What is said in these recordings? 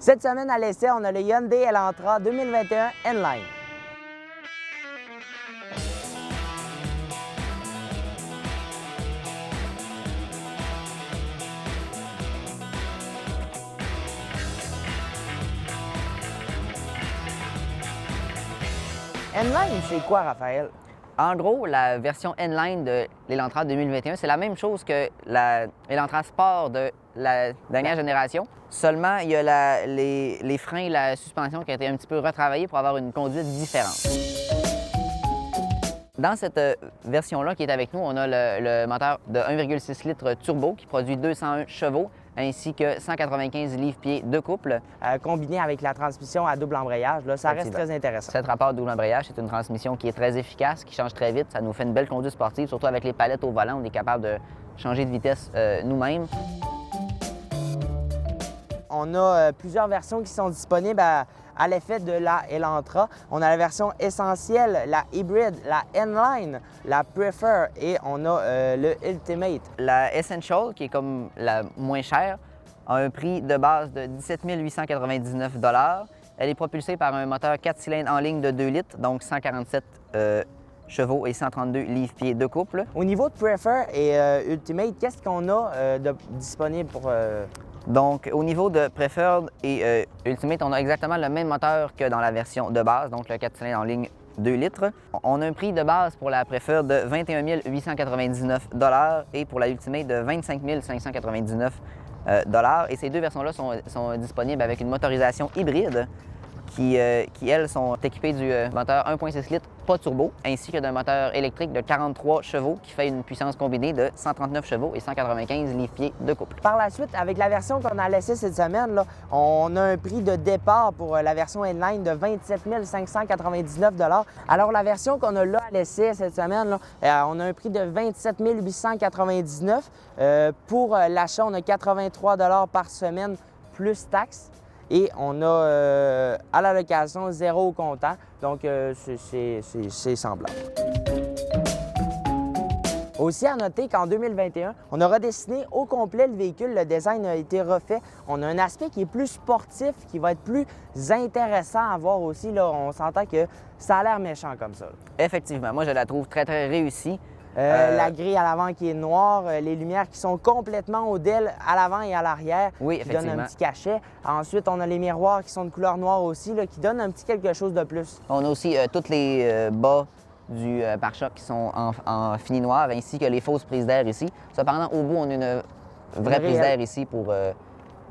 Cette semaine à l'essai, on a le Hyundai Elantra 2021 N-Line. N-Line, c'est quoi, Raphaël? En gros, la version N-Line de l'Elantra 2021, c'est la même chose que l'Elantra Sport de la dernière génération. Seulement, il y a les freins et la suspension qui ont été un petit peu retravaillés pour avoir une conduite différente. Dans cette version-là qui est avec nous, on a le moteur de 1,6 litres turbo qui produit 201 chevaux ainsi que 195 livres-pieds de couple. Combiné avec la transmission à double embrayage, là, ça reste très intéressant. Cet rapport double embrayage, c'est une transmission qui est très efficace, qui change très vite. Ça nous fait une belle conduite sportive, surtout avec les palettes au volant. On est capable de changer de vitesse nous-mêmes. On a plusieurs versions qui sont disponibles à l'effet de la Elantra. On a la version essentielle, la hybride, la N-Line, la Prefer et on a le Ultimate. La Essential, qui est comme la moins chère, a un prix de base de 17 899 $. Elle est propulsée par un moteur 4 cylindres en ligne de 2 litres, donc 147 chevaux et 132 livres-pieds de couple. Au niveau de Prefer et Ultimate, qu'est-ce qu'on a de disponible pour... Donc, au niveau de Preferred et Ultimate, on a exactement le même moteur que dans la version de base, donc le 4 cylindres en ligne 2 litres. On a un prix de base pour la Preferred de 21 899 $ et pour la Ultimate de 25 599 $. Et ces deux versions-là sont disponibles avec une motorisation hybride qui elles, sont équipées du moteur 1,6 litres pas turbo, ainsi que d'un moteur électrique de 43 chevaux qui fait une puissance combinée de 139 chevaux et 195 livres-pieds de couple. Par la suite, avec la version qu'on a laissée cette semaine, là, on a un prix de départ pour la version N-Line de 27 599 $. Alors, la version qu'on a là à l'essai cette semaine, là, on a un prix de 27 899 $. Pour l'achat, on a 83 $ par semaine plus taxes. Et on a à la location 0 au comptant, donc c'est semblable. Aussi à noter qu'en 2021, on a redessiné au complet le véhicule, le design a été refait. On a un aspect qui est plus sportif, qui va être plus intéressant à voir aussi. Là, on s'entend que ça a l'air méchant comme ça. Effectivement, moi je la trouve très réussie. La grille à l'avant qui est noire, les lumières qui sont complètement au DEL à l'avant et à l'arrière, oui, qui donnent un petit cachet. Ensuite, on a les miroirs qui sont de couleur noire aussi, là, qui donnent un petit quelque chose de plus. On a aussi tous les bas du pare-choc qui sont en fini noir, ainsi que les fausses prises d'air ici. Cependant, au bout, on a une vraie prise d'air ici pour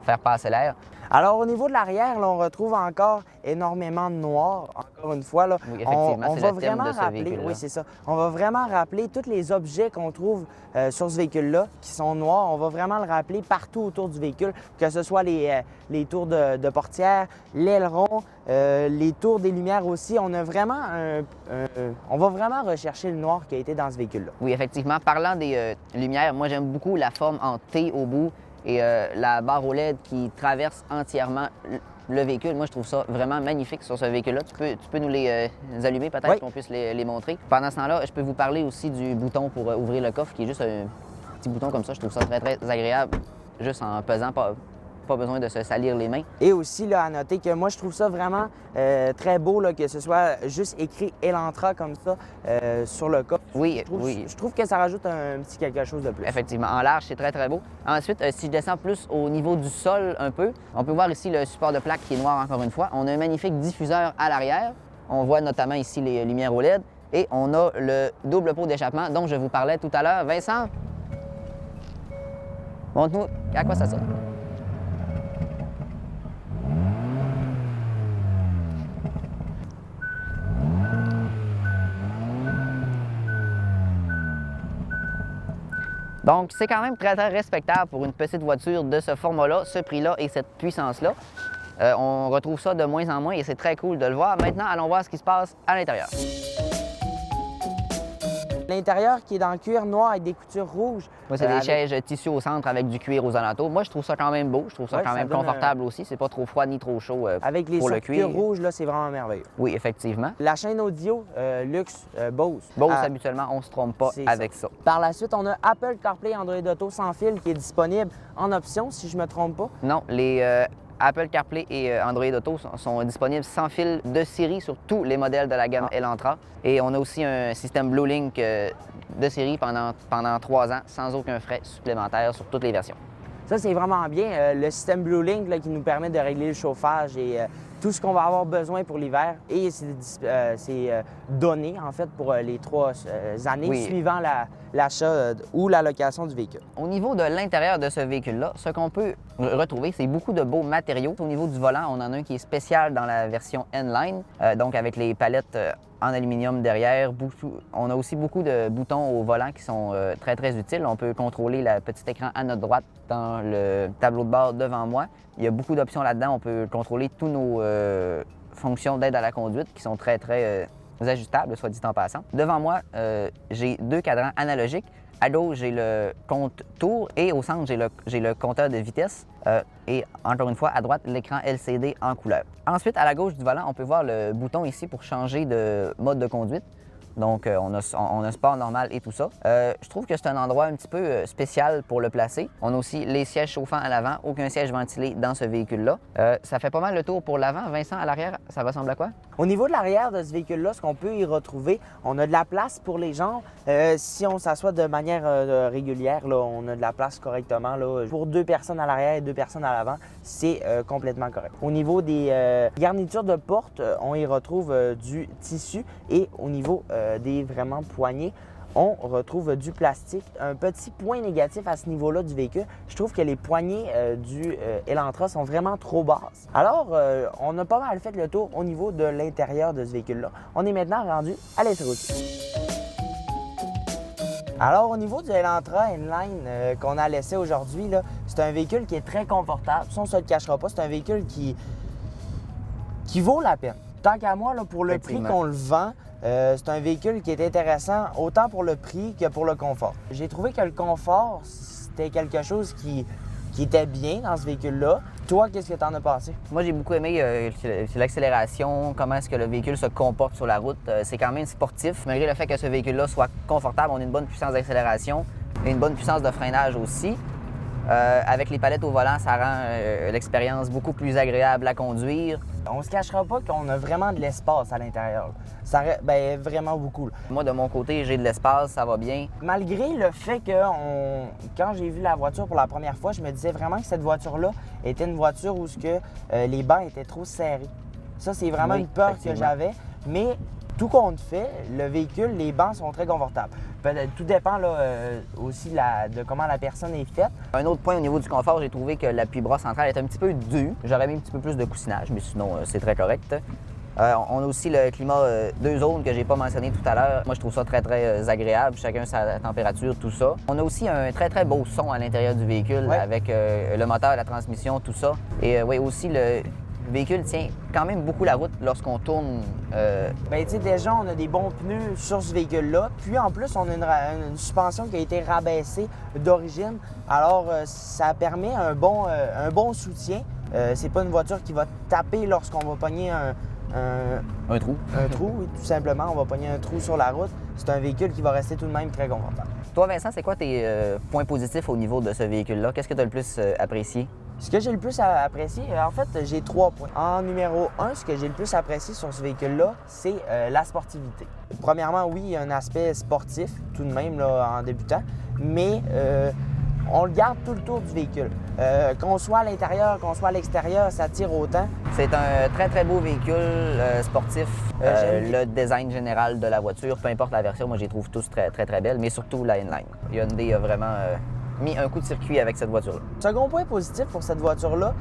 faire passer l'air. Alors, au niveau de l'arrière, on retrouve encore énormément de noir. Encore une fois, là, oui, effectivement, on va vraiment de ce rappeler, oui, c'est ça. On va vraiment rappeler tous les objets qu'on trouve sur ce véhicule-là qui sont noirs. On va vraiment le rappeler partout autour du véhicule, que ce soit les tours de portière, l'aileron, les tours des lumières aussi. On a vraiment on va vraiment rechercher le noir qui a été dans ce véhicule-là. Oui, effectivement. Parlant des lumières, moi, j'aime beaucoup la forme en T au bout et la barre OLED qui traverse entièrement le véhicule. Moi, je trouve ça vraiment magnifique sur ce véhicule-là. Tu peux nous les allumer peut-être, oui, qu'on puisse les montrer. Pendant ce temps-là, je peux vous parler aussi du bouton pour ouvrir le coffre, qui est juste un petit bouton comme ça. Je trouve ça très agréable, juste en pesant, pas besoin de se salir les mains. Et aussi, là, à noter que moi, je trouve ça vraiment très beau, là, que ce soit juste écrit Elantra comme ça sur le coffre. Oui, Je trouve que ça rajoute un petit quelque chose de plus. Effectivement. En large, c'est très beau. Ensuite, si je descends plus au niveau du sol un peu, on peut voir ici le support de plaque qui est noir encore une fois. On a un magnifique diffuseur à l'arrière. On voit notamment ici les lumières OLED. Et on a le double pot d'échappement dont je vous parlais tout à l'heure. Vincent, montre-nous à quoi ça sert. Donc, c'est quand même très respectable pour une petite voiture de ce format-là, ce prix-là et cette puissance-là. On retrouve ça de moins en moins et c'est très cool de le voir. Maintenant, allons voir ce qui se passe à l'intérieur. L'intérieur qui est dans le cuir noir avec des coutures rouges. Moi, c'est des chaises tissu au centre avec du cuir aux alentours. Moi, je trouve ça quand même beau. Je trouve ça quand même confortable aussi. C'est pas trop froid ni trop chaud avec les pour le cuir. rouges, là, c'est vraiment merveilleux. Oui, effectivement. La chaîne audio luxe Bose. Bose, habituellement, on se trompe pas avec ça. Par la suite, on a Apple CarPlay Android Auto sans fil qui est disponible en option, si je me trompe pas. Non, les Apple CarPlay et Android Auto sont disponibles sans fil de série sur tous les modèles de la gamme Elantra. Et on a aussi un système BlueLink de série pendant 3 ans sans aucun frais supplémentaire sur toutes les versions. Ça, c'est vraiment bien. Le système BlueLink là, qui nous permet de régler le chauffage et tout ce qu'on va avoir besoin pour l'hiver. Et c'est donné, en fait, pour les 3 années suivant l'achat ou la location du véhicule. Au niveau de l'intérieur de ce véhicule-là, ce qu'on peut retrouver, c'est beaucoup de beaux matériaux. Au niveau du volant, on en a un qui est spécial dans la version N-Line, donc avec les palettes en aluminium derrière. On a aussi beaucoup de boutons au volant qui sont très, très utiles. On peut contrôler le petit écran à notre droite dans le tableau de bord devant moi. Il y a beaucoup d'options là-dedans. On peut contrôler tous nos fonctions d'aide à la conduite qui sont très, très ajustables, soit dit en passant. Devant moi, j'ai 2 cadrans analogiques. À gauche, j'ai le compte tour et au centre, j'ai le compteur de vitesse. Et encore une fois, à droite, l'écran LCD en couleur. Ensuite, à la gauche du volant, on peut voir le bouton ici pour changer de mode de conduite. Donc, on a sport normal et tout ça. Je trouve que c'est un endroit un petit peu spécial pour le placer. On a aussi les sièges chauffants à l'avant, aucun siège ventilé dans ce véhicule-là. Ça fait pas mal le tour pour l'avant. Vincent, à l'arrière, ça ressemble à quoi? Au niveau de l'arrière de ce véhicule-là, ce qu'on peut y retrouver, on a de la place pour les jambes. Si on s'assoit de manière régulière, là, on a de la place correctement. Là. Pour 2 personnes à l'arrière et 2 personnes à l'avant, c'est complètement correct. Au niveau des garnitures de porte, on y retrouve du tissu et au niveau des vraiment poignées, on retrouve du plastique. Un petit point négatif à ce niveau-là du véhicule, je trouve que les poignées du Elantra sont vraiment trop basses. Alors, on a pas mal fait le tour au niveau de l'intérieur de ce véhicule-là. On est maintenant rendu à l'essai routier. Alors, au niveau du Elantra N-Line qu'on a laissé aujourd'hui, c'est un véhicule qui est très confortable. Ça, on ne se le cachera pas. C'est un véhicule qui vaut la peine. Tant qu'à moi, là, pour le prix qu'on le vend, c'est un véhicule qui est intéressant autant pour le prix que pour le confort. J'ai trouvé que le confort, c'était quelque chose qui était bien dans ce véhicule-là. Toi, qu'est-ce que tu en as pensé? Moi, j'ai beaucoup aimé l'accélération, comment est-ce que le véhicule se comporte sur la route. C'est quand même sportif. Malgré le fait que ce véhicule-là soit confortable, on a une bonne puissance d'accélération et une bonne puissance de freinage aussi. Avec les palettes au volant, ça rend l'expérience beaucoup plus agréable à conduire. On se cachera pas qu'on a vraiment de l'espace à l'intérieur. Ça, vraiment beaucoup. Là. Moi, de mon côté, j'ai de l'espace, ça va bien. Malgré le fait que quand j'ai vu la voiture pour la première fois, je me disais vraiment que cette voiture-là était une voiture où les bancs étaient trop serrés. Ça, c'est vraiment une peur que j'avais. Mais tout compte fait, le véhicule, les bancs sont très confortables. Tout dépend là, aussi de comment la personne est faite. Un autre point au niveau du confort, j'ai trouvé que l'appui-bras central est un petit peu dur. J'aurais mis un petit peu plus de coussinage, mais sinon, c'est très correct. On a aussi le climat 2 zones que j'ai pas mentionné tout à l'heure. Moi, je trouve ça très, très agréable. Chacun sa température, tout ça. On a aussi un très, très beau son à l'intérieur du véhicule avec le moteur, la transmission, tout ça. Et aussi, le véhicule tient quand même beaucoup la route lorsqu'on tourne. Bien, tu sais, déjà, on a des bons pneus sur ce véhicule-là. Puis, en plus, on a une suspension qui a été rabaissée d'origine. Alors, ça permet un bon soutien. C'est pas une voiture qui va taper lorsqu'on va pogner un trou. Un trou, oui, tout simplement. On va pogner un trou sur la route. C'est un véhicule qui va rester tout de même très confortable. Toi, Vincent, c'est quoi tes points positifs au niveau de ce véhicule-là? Qu'est-ce que tu as le plus apprécié? Ce que j'ai le plus apprécié, en fait, j'ai 3 points. En numéro 1, ce que j'ai le plus apprécié sur ce véhicule-là, c'est la sportivité. Premièrement, oui, il y a un aspect sportif, tout de même, là, en débutant, mais on le garde tout le tour du véhicule. Qu'on soit à l'intérieur, qu'on soit à l'extérieur, ça tire autant. C'est un très, très beau véhicule sportif. Le design général de la voiture, peu importe la version, moi, je les trouve tous très, très, très belles, mais surtout la N-Line. Hyundai a vraiment mis un coup de circuit avec cette voiture-là. Second point positif pour cette voiture-là,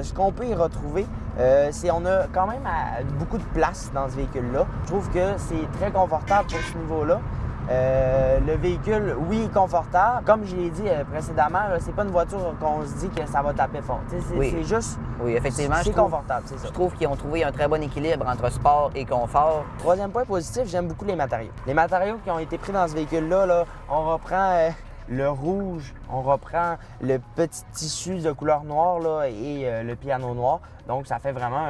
ce qu'on peut y retrouver, c'est qu'on a quand même beaucoup de place dans ce véhicule-là. Je trouve que c'est très confortable pour ce niveau-là. Le véhicule, oui, est confortable. Comme je l'ai dit précédemment, c'est pas une voiture qu'on se dit que ça va taper fort. C'est juste... Oui, effectivement. C'est confortable, c'est ça. Je trouve qu'ils ont trouvé un très bon équilibre entre sport et confort. Troisième point positif, j'aime beaucoup les matériaux. Les matériaux qui ont été pris dans ce véhicule-là, là, on reprend le rouge, on reprend le petit tissu de couleur noire là, et le piano noir. Donc, ça fait vraiment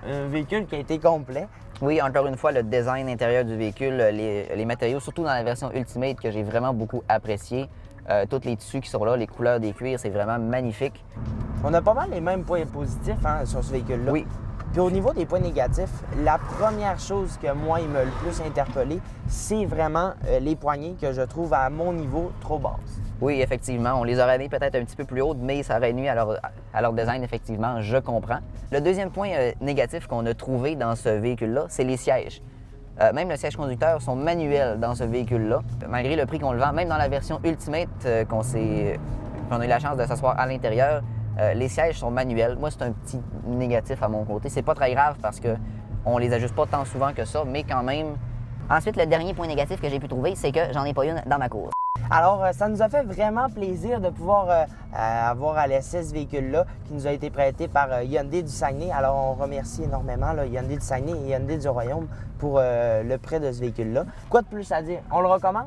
un véhicule qui a été complet. Oui, encore une fois, le design intérieur du véhicule, les matériaux, surtout dans la version Ultimate que j'ai vraiment beaucoup apprécié. tous les tissus qui sont là, les couleurs des cuirs, c'est vraiment magnifique. On a pas mal les mêmes points positifs hein, sur ce véhicule-là. Oui. Puis au niveau des points négatifs, la première chose que moi, il m'a le plus interpellé, c'est vraiment les poignées que je trouve à mon niveau trop basses. Oui, effectivement, on les aurait mis peut-être un petit peu plus hautes, mais ça aurait nuit à leur design, effectivement, je comprends. Le deuxième point négatif qu'on a trouvé dans ce véhicule-là, c'est les sièges. Même le siège conducteur sont manuels dans ce véhicule-là. Malgré le prix qu'on le vend, même dans la version Ultimate qu'on a eu la chance de s'asseoir à l'intérieur, les sièges sont manuels. Moi, c'est un petit négatif à mon côté. C'est pas très grave parce qu'on les ajuste pas tant souvent que ça, mais quand même. Ensuite, le dernier point négatif que j'ai pu trouver, c'est que j'en ai pas une dans ma cour. Alors, ça nous a fait vraiment plaisir de pouvoir avoir à l'essai ce véhicule-là qui nous a été prêté par Hyundai du Saguenay. Alors, on remercie énormément là, Hyundai du Saguenay et Hyundai du Royaume pour le prêt de ce véhicule-là. Quoi de plus à dire? On le recommande?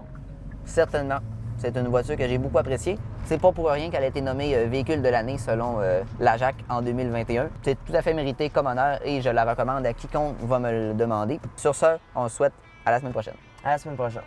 Certainement. C'est une voiture que j'ai beaucoup appréciée. C'est pas pour rien qu'elle a été nommée véhicule de l'année selon l'AJAC en 2021. C'est tout à fait mérité comme honneur et je la recommande à quiconque va me le demander. Sur ce, on se souhaite à la semaine prochaine. À la semaine prochaine.